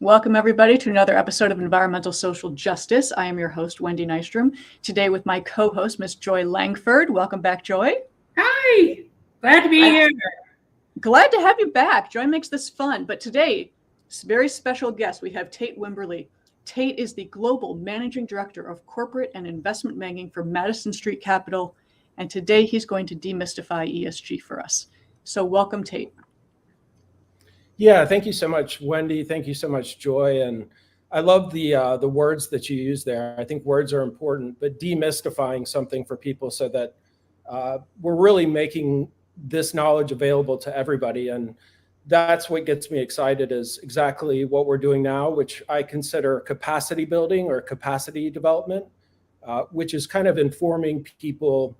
Welcome everybody to another episode of Environmental Social Justice. I am your host, Wendy Nystrom, today with my co-host, Miss Joy Langford. Welcome back, Joy. Hi, glad to be here. Glad to have you back. Joy makes this fun, but today, very special guest, we have Tate Wimberley. Tate is the Global Managing Director of Corporate and Investment Banking for Madison Street Capital, and today he's going to demystify ESG for us. So welcome, Tate. Yeah, thank you so much, Wendy. Thank you so much, Joy. And I love the words that you use there. I think words are important, but demystifying something for people so that we're really making this knowledge available to everybody. And that's what gets me excited, is exactly what we're doing now, which I consider capacity building or capacity development, which is kind of informing people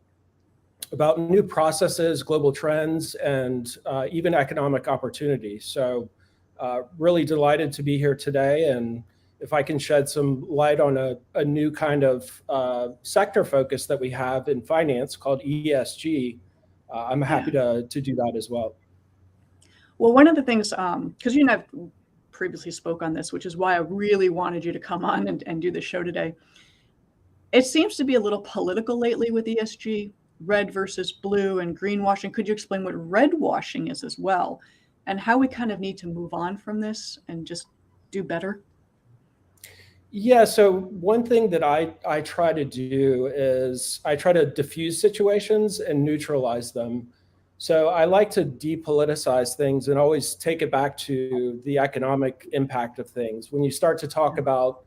about new processes, global trends, and even economic opportunities. So really delighted to be here today. And if I can shed some light on a new kind of sector focus that we have in finance called ESG, I'm happy to do that as well. Well, one of the things, because you and I've previously spoke on this, which is why I really wanted you to come on and do the show today. It seems to be a little political lately with ESG. Red versus blue and greenwashing. Could you explain what red washing is as well, and how we kind of need to move on from this and just do better? Yeah, so one thing that I try to do is I try to diffuse situations and neutralize them. So I like to depoliticize things and always take it back to the economic impact of things. When you start to talk about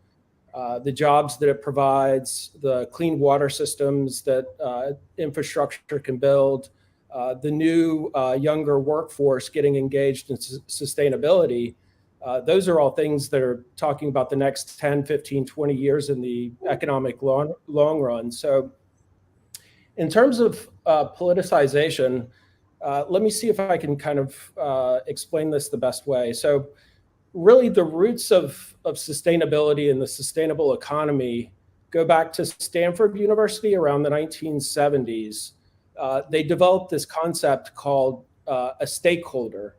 the jobs that it provides, the clean water systems that infrastructure can build, the new younger workforce getting engaged in sustainability, those are all things that are talking about the next 10, 15, 20 years in the economic long run. So in terms of politicization, let me see if I can kind of explain this the best way. So really, the roots of sustainability and the sustainable economy go back to Stanford University around the 1970s. They developed this concept called a stakeholder.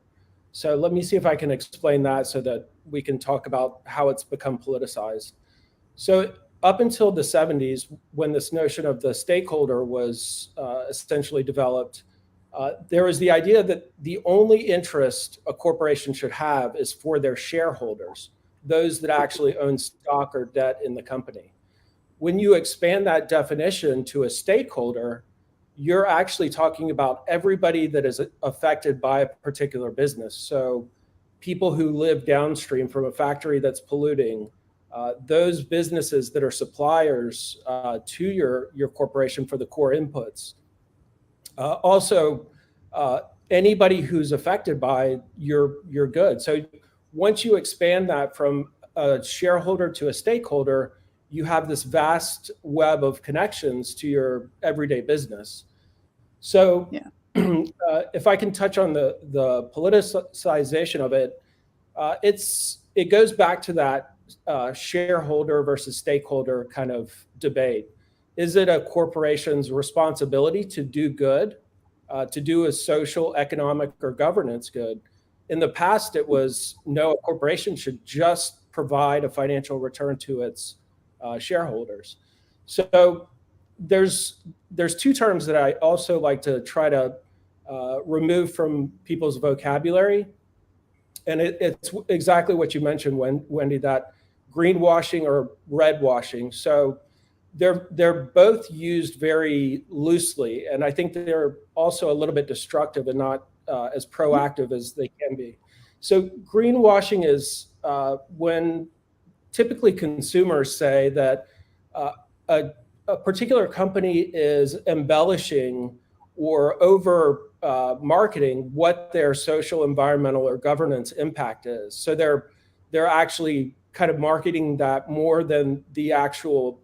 So let me see if I can explain that so that we can talk about how it's become politicized. So up until the 70s, when this notion of the stakeholder was essentially developed, there was the idea that the only interest a corporation should have is for their shareholders, those that actually own stock or debt in the company. When you expand that definition to a stakeholder, you're actually talking about everybody that is affected by a particular business. So people who live downstream from a factory that's polluting, those businesses that are suppliers to your corporation for the core inputs. Also, anybody who's affected by your goods. So once you expand that from a shareholder to a stakeholder, you have this vast web of connections to your everyday business. So if I can touch on the politicization of it, it goes back to that shareholder versus stakeholder kind of debate. Is it a corporation's responsibility to do good, to do a social, economic, or governance good? In the past, it was no, a corporation should just provide a financial return to its shareholders. So there's two terms that I also like to try to remove from people's vocabulary. And it's exactly what you mentioned, Wendy, that greenwashing or red washing. So they're both used very loosely, and I think they're also a little bit destructive and not as proactive as they can be. So greenwashing is when typically consumers say that a particular company is embellishing or over marketing what their social, environmental, or governance impact is. So they're actually kind of marketing that more than the actual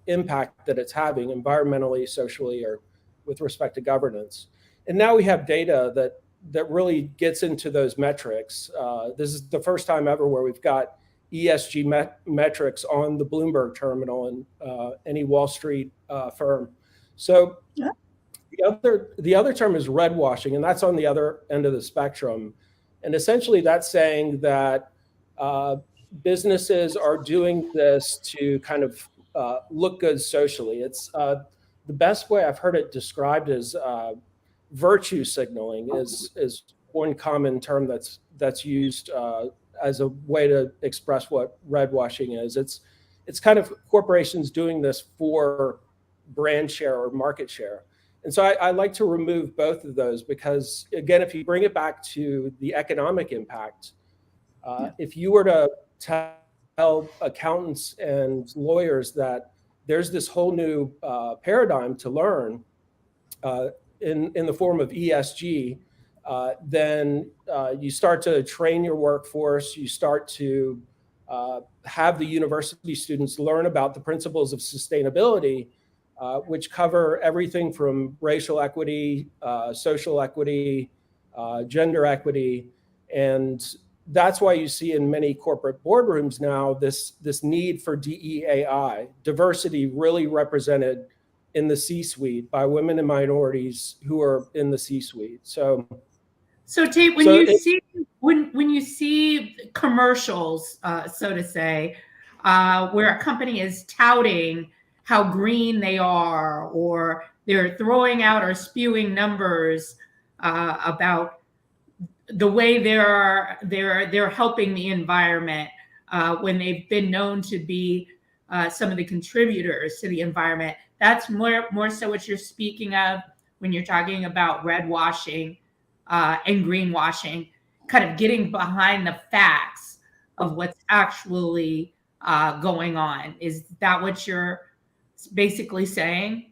impact that it's having environmentally, socially, or with respect to governance. And now we have data that really gets into those metrics. This is the first time ever where we've got ESG metrics on the Bloomberg terminal and any Wall Street firm. So the other term is red washing, and that's on the other end of the spectrum. And essentially that's saying that businesses are doing this to kind of look good socially. It's the best way I've heard it described as virtue signaling is one common term that's used as a way to express what red washing is. It's kind of corporations doing this for brand share or market share. And so I like to remove both of those because, again, if you bring it back to the economic impact, if you were to tell accountants and lawyers that there's this whole new paradigm to learn in the form of ESG, then you start to train your workforce, you start to have the university students learn about the principles of sustainability, which cover everything from racial equity, social equity, gender equity. And that's why you see in many corporate boardrooms now this need for DEAI, diversity really represented in the C-suite by women and minorities who are in the C-suite. So Tate, when you see commercials, so to say, where a company is touting how green they are, or they're throwing out or spewing numbers about the way they're helping the environment, when they've been known to be some of the contributors to the environment, that's more so what you're speaking of when you're talking about red washing and greenwashing, kind of getting behind the facts of what's actually going on. Is that what you're basically saying?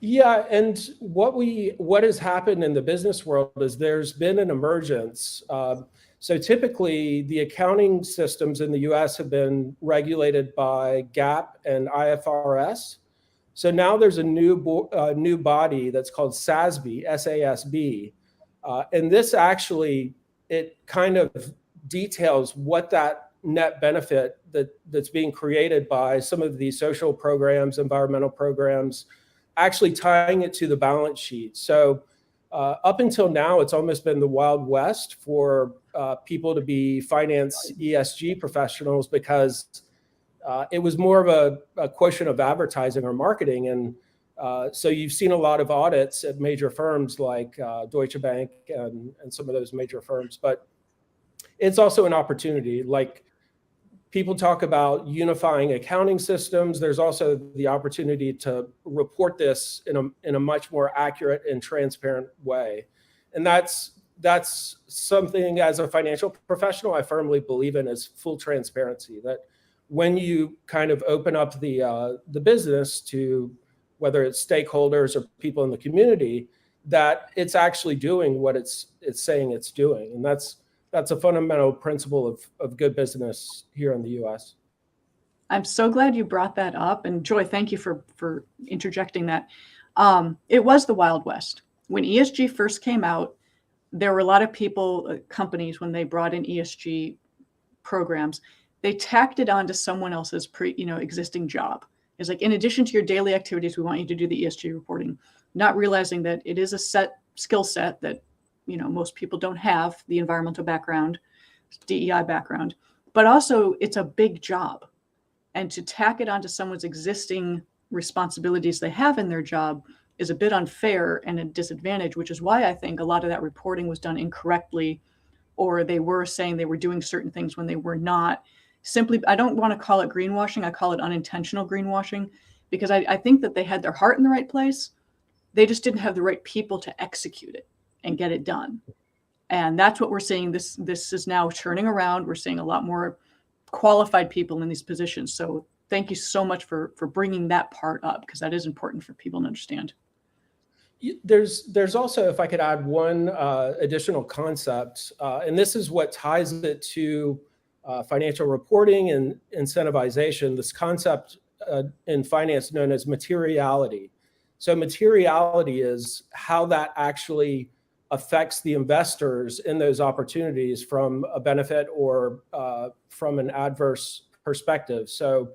Yeah, and what has happened in the business world is there's been an emergence. So typically, the accounting systems in the U.S. have been regulated by GAAP and IFRS. So now there's a new body that's called SASB, SASB, and this actually, it kind of details what that net benefit that's being created by some of these social programs, environmental programs, actually tying it to the balance sheet. So up until now, it's almost been the Wild West for people to be finance ESG professionals because it was more of a question of advertising or marketing. And so you've seen a lot of audits at major firms like Deutsche Bank and some of those major firms. But it's also an opportunity. Like, people talk about unifying accounting systems. There's also the opportunity to report this in a much more accurate and transparent way. And that's something, as a financial professional, I firmly believe in, is full transparency. That when you kind of open up the business to whether it's stakeholders or people in the community, that it's actually doing what it's saying it's doing. And that's a fundamental principle of good business here in the U.S. I'm so glad you brought that up. And Joy, thank you for interjecting that. It was the Wild West. When ESG first came out, there were a lot of people, companies, when they brought in ESG programs, they tacked it onto someone else's existing job. It's like, in addition to your daily activities, we want you to do the ESG reporting, not realizing that it is a skill set that most people don't have, the environmental background, DEI background, but also it's a big job. And to tack it onto someone's existing responsibilities they have in their job is a bit unfair and a disadvantage, which is why I think a lot of that reporting was done incorrectly, or they were saying they were doing certain things when they were not. Simply, I don't want to call it greenwashing. I call it unintentional greenwashing, because I think that they had their heart in the right place. They just didn't have the right people to execute it and get it done. And that's what we're seeing. This is now turning around. We're seeing a lot more qualified people in these positions. So thank you so much for bringing that part up, because that is important for people to understand. There's also, if I could add one additional concept, and this is what ties it to financial reporting and incentivization, this concept in finance known as materiality. So materiality is how that actually affects the investors in those opportunities from a benefit or from an adverse perspective. So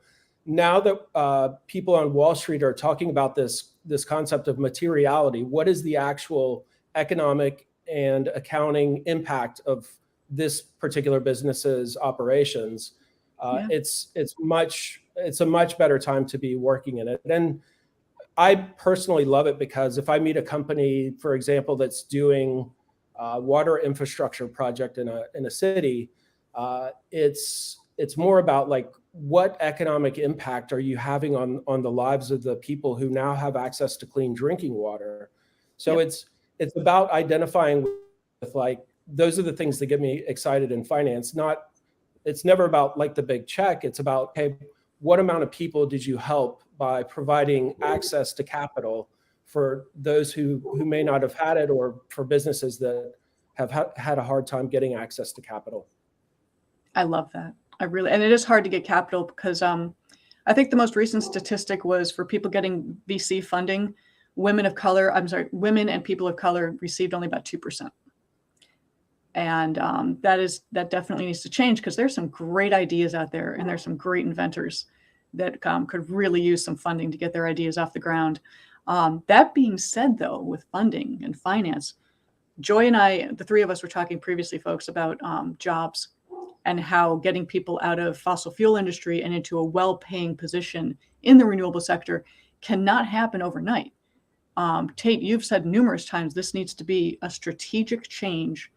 now that people on Wall Street are talking about this concept of materiality, what is the actual economic and accounting impact of this particular business's operations, Yeah. it's a much better time to be working in it. And I personally love it because if I meet a company, for example, that's doing water infrastructure project in a city, it's more about like, what economic impact are you having on the lives of the people who now have access to clean drinking water? So Yep. it's about identifying with like, those are the things that get me excited in finance. It's never about like the big check. It's about, hey, what amount of people did you help by providing access to capital for those who may not have had it, or for businesses that have had a hard time getting access to capital? I love that. And it is hard to get capital because I think the most recent statistic was for people getting VC funding, women and people of color received only about 2%. And that definitely needs to change, because there's some great ideas out there, and there's some great inventors that could really use some funding to get their ideas off the ground. That being said, though, with funding and finance, Joy and I, the three of us, were talking previously, folks, about jobs and how getting people out of fossil fuel industry and into a well-paying position in the renewable sector cannot happen overnight. Tate, you've said numerous times this needs to be a strategic change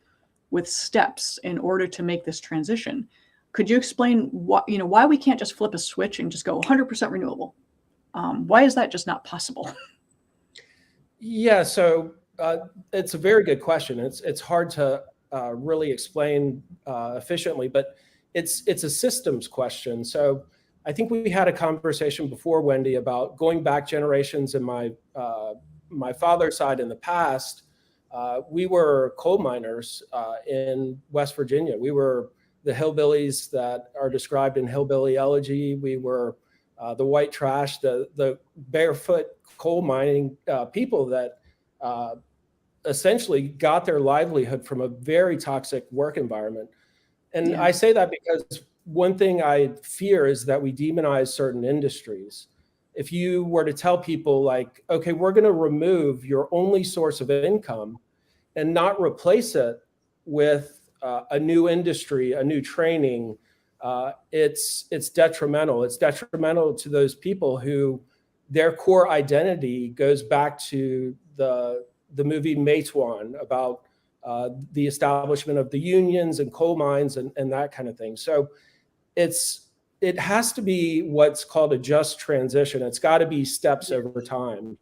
with steps in order to make this transition. Could you explain why we can't just flip a switch and just go 100% renewable? Why is that just not possible? Yeah, so it's a very good question. It's hard to really explain efficiently, but it's a systems question. So I think we had a conversation before, Wendy, about going back generations in my father's side in the past. We were coal miners in West Virginia. We were the hillbillies that are described in Hillbilly Elegy. We were the white trash, the barefoot coal mining people that essentially got their livelihood from a very toxic work environment. And Yeah. I say that because one thing I fear is that we demonize certain industries. If you were to tell people like, okay, we're going to remove your only source of income and not replace it with a new industry, a new training, it's detrimental. It's detrimental to those people who their core identity goes back to the movie 𝒉𝒂𝒐 about the establishment of the unions and coal mines and that kind of thing. So it has to be what's called a just transition. It's got to be steps over time,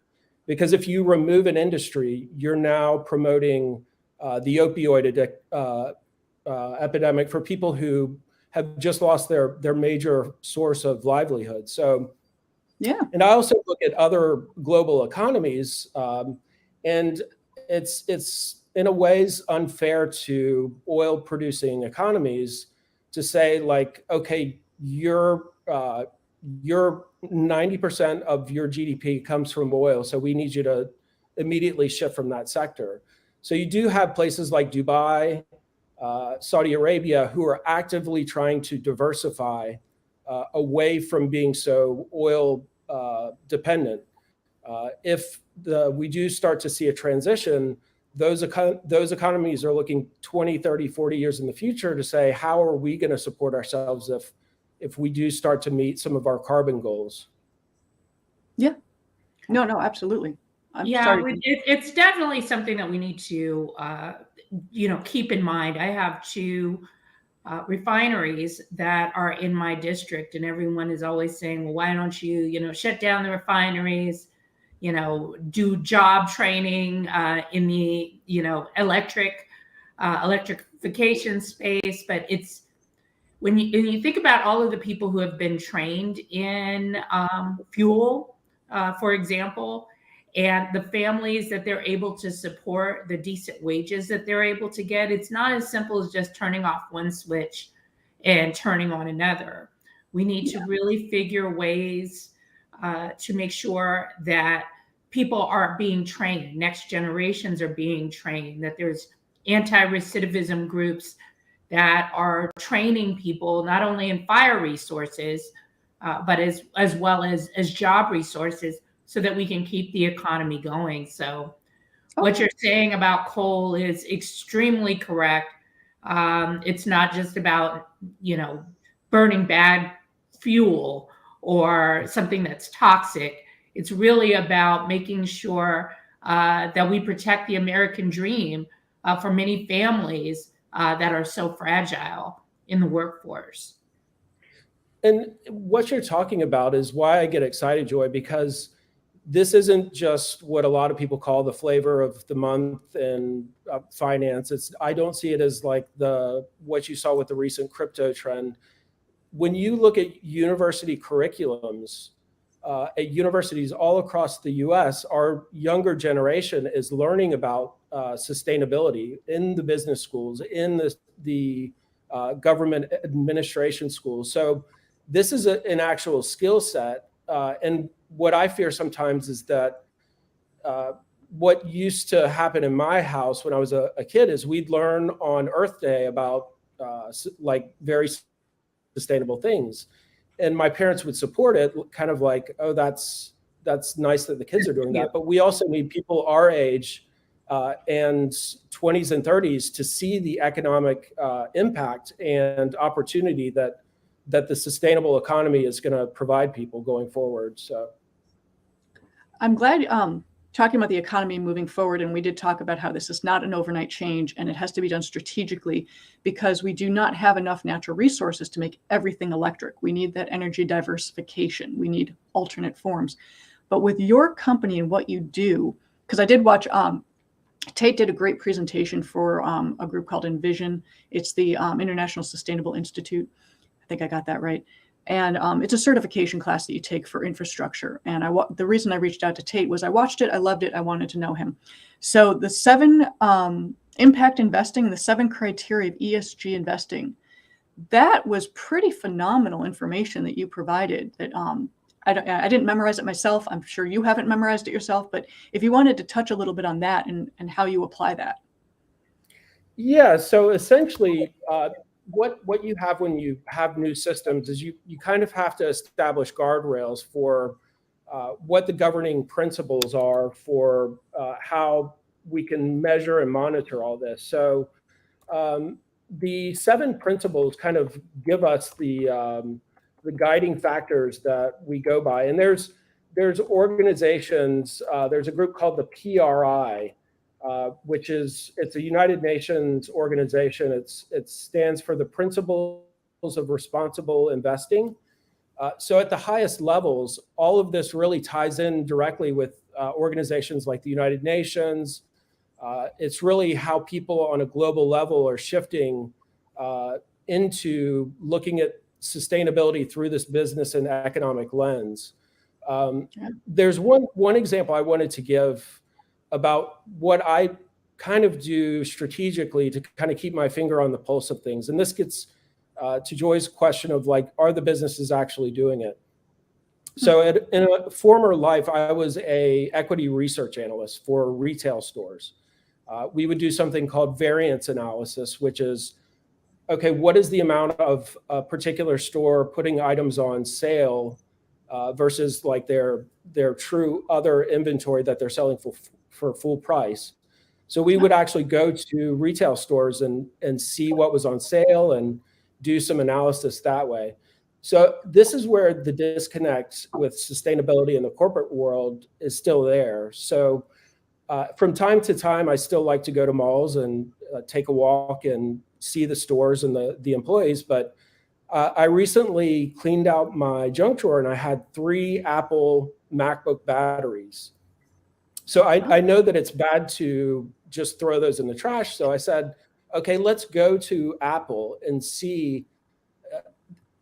because if you remove an industry, you're now promoting the opioid epidemic for people who have just lost their major source of livelihood. So, Yeah. and I also look at other global economies, and it's in a ways unfair to oil producing economies to say like, okay, you're 90% of your GDP comes from oil, so we need you to immediately shift from that sector. So you do have places like Dubai, Saudi Arabia, who are actively trying to diversify away from being so oil dependent. If we do start to see a transition, those economies are looking 20, 30, 40 years in the future to say, how are we going to support ourselves if we do start to meet some of our carbon goals? Yeah. No, absolutely. It's definitely something that we need to, keep in mind. I have two refineries that are in my district, and everyone is always saying, well, why don't you, shut down the refineries, do job training in the, electrification space. But it's, when you think about all of the people who have been trained in fuel, for example, and the families that they're able to support, the decent wages that they're able to get, it's not as simple as just turning off one switch and turning on another. We need to really figure ways to make sure that people are being trained, next generations are being trained, that there's anti-recidivism groups that are training people not only in fire resources, but as well as job resources, so that we can keep the economy going. So what you're saying about coal is extremely correct. It's not just about, burning bad fuel or something that's toxic. It's really about making sure that we protect the American dream for many families that are so fragile in the workforce. And what you're talking about is why I get excited, Joy, because this isn't just what a lot of people call the flavor of the month in finance. I don't see it as like what you saw with the recent crypto trend. When you look at university curriculums at universities all across the US, our younger generation is learning about sustainability in the business schools, in the government administration schools. So this is an actual skill set. And what I fear sometimes is that what used to happen in my house when I was a kid is we'd learn on Earth Day about like very sustainable things. And my parents would support it, kind of like, oh, that's nice that the kids are doing that. But we also need people our age and 20s and 30s to see the economic impact and opportunity that the sustainable economy is going to provide people going forward. So I'm glad talking about the economy moving forward, and we did talk about how this is not an overnight change and it has to be done strategically because we do not have enough natural resources to make everything electric. We need that energy diversification. We need alternate forms. But with your company and what you do, because I did watch, Tate did a great presentation for a group called 𝑦𝒍𝒂𝒎𝒊𝒏𝒈. It's the International Sustainable Institute. I think I got that right. And it's a certification class that you take for infrastructure. And the reason I reached out to Tate was I watched it, I loved it, I wanted to know him. So the 7 impact investing, the 7 criteria of ESG investing, that was pretty phenomenal information that you provided. That I didn't memorize it myself. I'm sure you haven't memorized it yourself, but if you wanted to touch a little bit on that and how you apply that. Yeah, so essentially, what you have when you have new systems is you kind of have to establish guardrails for what the governing principles are for how we can measure and monitor all this. So the 7 principles kind of give us the guiding factors that we go by. And there's organizations, there's a group called the PRI, which it's a United Nations organization. It stands for the Principles of Responsible Investing. So at the highest levels, all of this really ties in directly with organizations like the United Nations. It's really how people on a global level are shifting into looking at sustainability through this business and economic lens. There's one example I wanted to give about what I kind of do strategically to kind of keep my finger on the pulse of things. And this gets to Joy's question of like, are the businesses actually doing it? So in a former life, I was a equity research analyst for retail stores. We would do something called variance analysis, which is, okay, what is the amount of a particular store putting items on sale versus like their true other inventory that they're selling for full price. So we would actually go to retail stores and see what was on sale and do some analysis that way. So this is where the disconnect with sustainability in the corporate world is still there. So from time to time, I still like to go to malls and take a walk and see the stores and the employees. But I recently cleaned out my junk drawer and I had 3 Apple MacBook batteries. So I know that it's bad to just throw those in the trash. So I said, okay, let's go to Apple and see,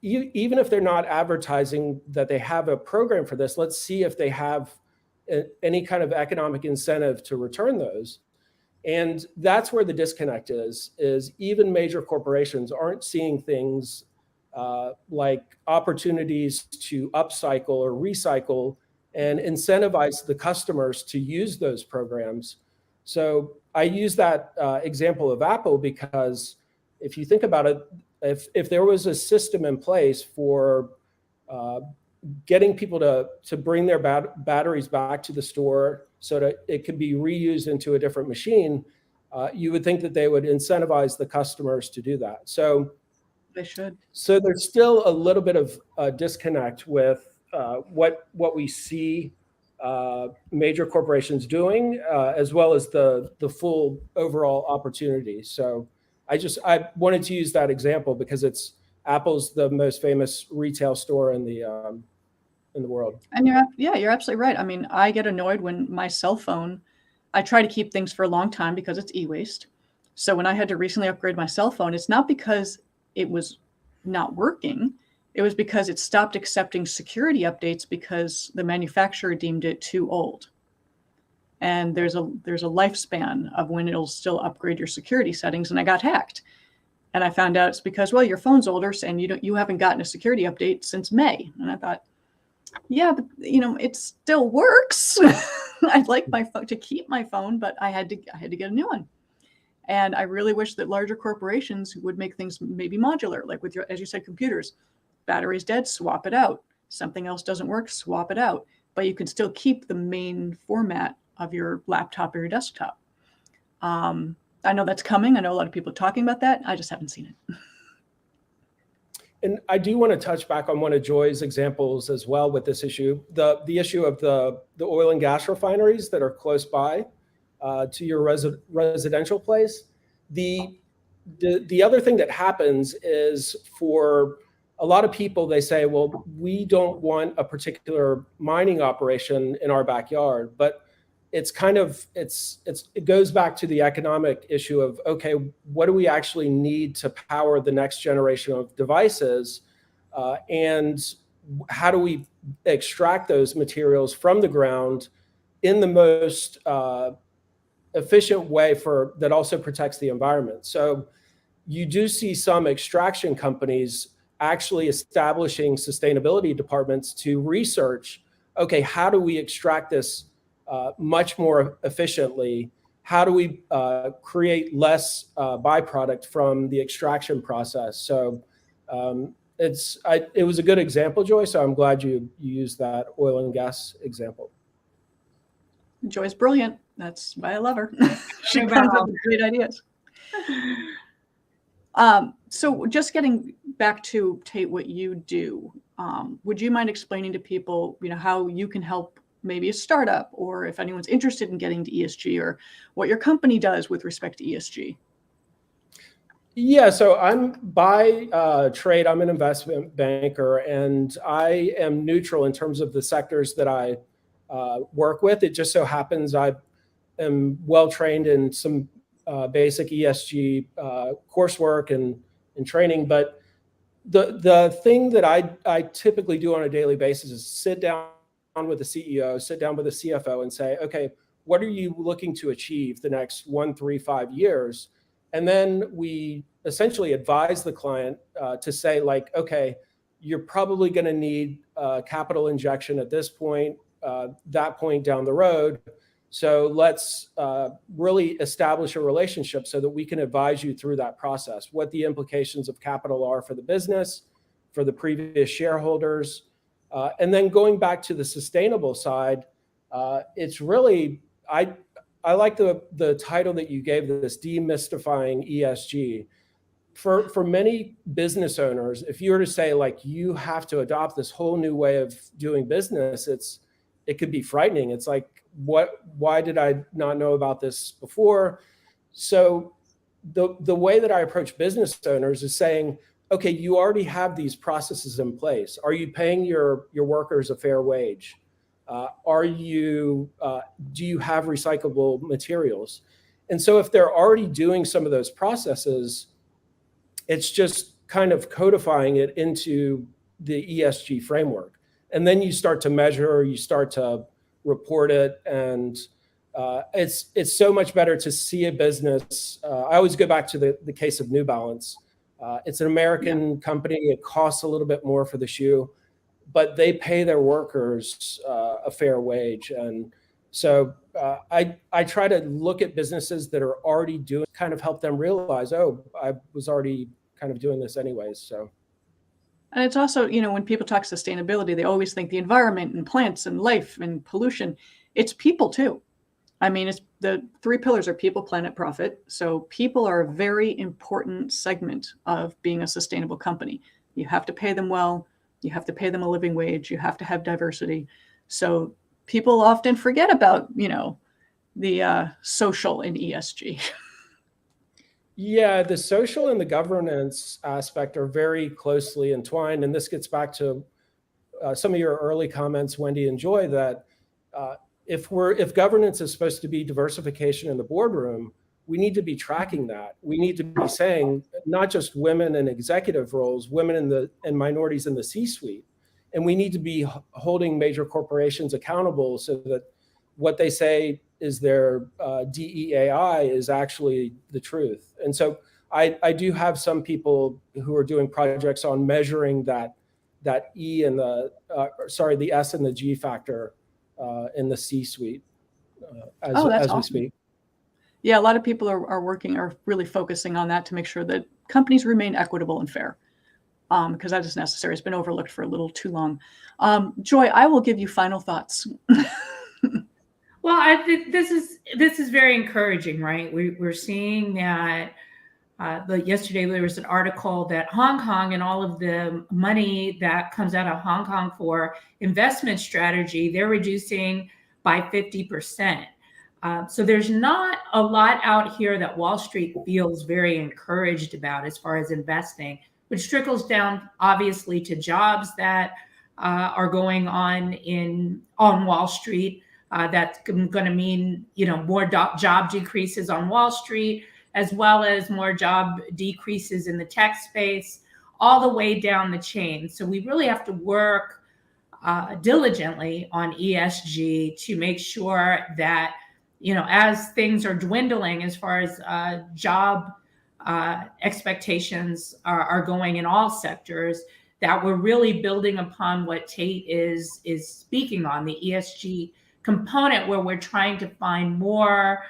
even if they're not advertising that they have a program for this, let's see if they have any kind of economic incentive to return those. And that's where the disconnect is even major corporations aren't seeing things like opportunities to upcycle or recycle and incentivize the customers to use those programs. So I use that example of Apple because if you think about it, if there was a system in place for getting people to bring their batteries back to the store so that it could be reused into a different machine, you would think that they would incentivize the customers to do that. So They should. So there's still a little bit of a disconnect with what we see major corporations doing, as well as the full overall opportunity. So I wanted to use that example because Apple's the most famous retail store in the world. And you're absolutely right. I mean, I get annoyed when my cell phone, I try to keep things for a long time because it's e-waste. So when I had to recently upgrade my cell phone, it's not because it was not working. It was because it stopped accepting security updates because the manufacturer deemed it too old. And there's a lifespan of when it'll still upgrade your security settings. And I got hacked. And I found out it's because, well, your phone's older and you haven't gotten a security update since May. And I thought, yeah, but it still works. I'd like my phone to keep my phone, but I had to get a new one. And I really wish that larger corporations would make things maybe modular, like with as you said, computers. Battery's dead, swap it out. Something else doesn't work, swap it out. But you can still keep the main format of your laptop or your desktop. I know that's coming. I know a lot of people are talking about that. I just haven't seen it. And I do want to touch back on one of Joy's examples as well with this issue, the issue of the oil and gas refineries that are close by to your residential place. The other thing that happens is for a lot of people, they say, well, we don't want a particular mining operation in our backyard, but it's kind of, it goes back to the economic issue of, okay, what do we actually need to power the next generation of devices? And how do we extract those materials from the ground in the most efficient way that also protects the environment? So you do see some extraction companies actually establishing sustainability departments to research, okay, how do we extract this much more efficiently? How do we create less byproduct from the extraction process? So it was a good example, Joy, so I'm glad you used that oil and gas example. Joy's brilliant. That's why I love her. She comes up with great ideas. So just getting back to, Tate, what you do, would you mind explaining to people, how you can help maybe a startup, or if anyone's interested in getting to ESG, or what your company does with respect to ESG? Yeah, so I'm by trade, I'm an investment banker, and I am neutral in terms of the sectors that I work with. It just so happens I am well trained in some basic ESG coursework and training, but the thing that I typically do on a daily basis is sit down with the CEO, sit down with the CFO and say, okay, what are you looking to achieve the next 1, 3, 5 years? And then we essentially advise the client to say, like, okay, you're probably going to need capital injection at this point, that point down the road. So let's really establish a relationship so that we can advise you through that process, what the implications of capital are for the business, for the previous shareholders. And then going back to the sustainable side, it's really, I like the title that you gave this, demystifying ESG. For many business owners, if you were to say, like, you have to adopt this whole new way of doing business, it could be frightening. It's like, why did I not know about this before? So the way that I approach business owners is saying, okay, you already have these processes in place. Are you paying your workers a fair wage? Do you have recyclable materials? And so if they're already doing some of those processes, it's just kind of codifying it into the ESG framework. And then you start to measure, you start to report it, and it's so much better to see a business. I always go back to the case of New Balance. It's an American company. It costs a little bit more for the shoe, but they pay their workers a fair wage. And so I try to look at businesses that are already doing, kind of help them realize, oh, I was already kind of doing this anyways. So. And it's also, when people talk sustainability, they always think the environment and plants and life and pollution. It's people too. I mean, it's the three pillars are people, planet, profit. So people are a very important segment of being a sustainable company. You have to pay them well. You have to pay them a living wage. You have to have diversity. So people often forget about, the social in ESG. Yeah, the social and the governance aspect are very closely entwined. And this gets back to some of your early comments, Wendy and Joy, that if governance is supposed to be diversification in the boardroom, we need to be tracking that. We need to be saying not just women in executive roles, women and minorities in the C-suite, and we need to be holding major corporations accountable so that what they say is their DEAI is actually the truth. And so I do have some people who are doing projects on measuring that E and the S and the G factor in the C-suite as awesome. we speak. Yeah, a lot of people are really focusing on that to make sure that companies remain equitable and fair, because that is necessary. It's been overlooked for a little too long. Joy, I will give you final thoughts. Well, I think this is very encouraging, right? We're seeing that. Yesterday there was an article that Hong Kong and all of the money that comes out of Hong Kong for investment strategy, they're reducing by 50%. So there's not a lot out here that Wall Street feels very encouraged about as far as investing, which trickles down obviously to jobs that are going on Wall Street. That's going to mean, more job decreases on Wall Street, as well as more job decreases in the tech space, all the way down the chain. So we really have to work diligently on ESG to make sure that, as things are dwindling as far as job expectations are going in all sectors, that we're really building upon what Tate is speaking on, the ESG component, where we're trying to find more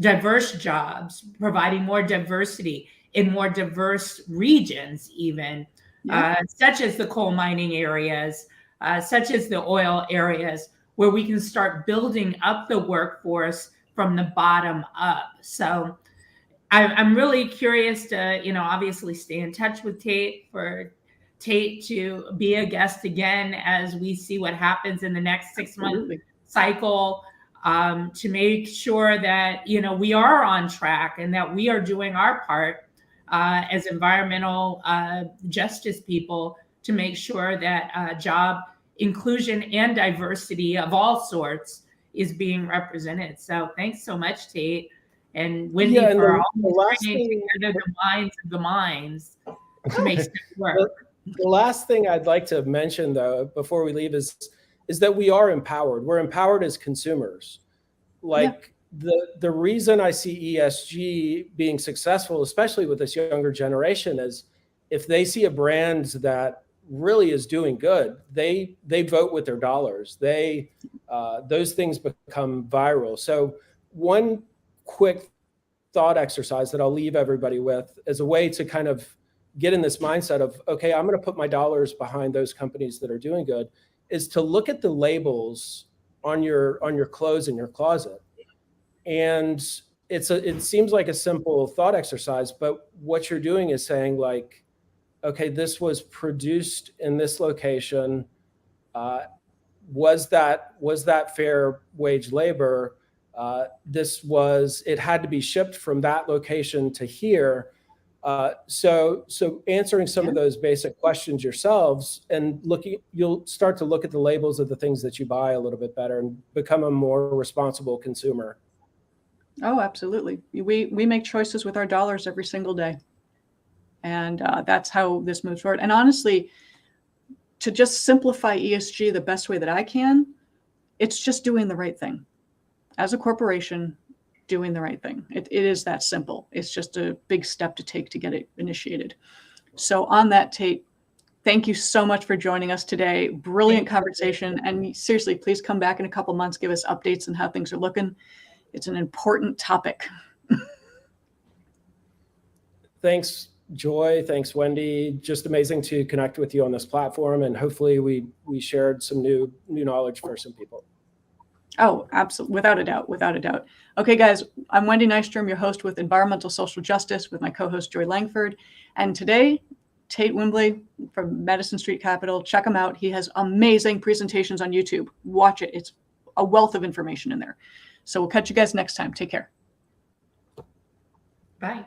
diverse jobs, providing more diversity in more diverse regions, even such as the coal mining areas, such as the oil areas, where we can start building up the workforce from the bottom up. So I'm really curious to, obviously stay in touch with Tate, for Tate to be a guest again as we see what happens in the next 6-month cycle, to make sure that, we are on track and that we are doing our part as environmental justice people to make sure that job inclusion and diversity of all sorts is being represented. So thanks so much, Tate. And Wendy, for all bringing together the minds of the minds to make stuff work. The last thing I'd like to mention, though, before we leave is that we are empowered. We're empowered as consumers. The reason I see ESG being successful, especially with this younger generation, is if they see a brand that really is doing good, they vote with their dollars. Those things become viral. So one quick thought exercise that I'll leave everybody with as a way to kind of get in this mindset of, okay, I'm going to put my dollars behind those companies that are doing good, is to look at the labels on your clothes in your closet. And it seems like a simple thought exercise, but what you're doing is saying, like, okay, this was produced in this location. Was that fair wage labor? It had to be shipped from that location to here. So answering some of those basic questions yourselves and you'll start to look at the labels of the things that you buy a little bit better and become a more responsible consumer. Oh, absolutely. We make choices with our dollars every single day. And that's how this moves forward. And honestly, to just simplify ESG the best way that I can, it's just doing the right thing. As a corporation, doing the right thing. It is that simple. It's just a big step to take to get it initiated. So on that, Tate, thank you so much for joining us today. Brilliant conversation. And seriously, please come back in a couple months, give us updates on how things are looking. It's an important topic. Thanks, Joy. Thanks, Wendy. Just amazing to connect with you on this platform. And hopefully we shared some new knowledge for some people. Oh, absolutely. Without a doubt. Without a doubt. Okay, guys, I'm Wendy Nystrom, your host with Environmental Social Justice with my co-host Joy Langford. And today, Tate Wimberley from Madison Street Capital. Check him out. He has amazing presentations on YouTube. Watch it. It's a wealth of information in there. So we'll catch you guys next time. Take care. Bye.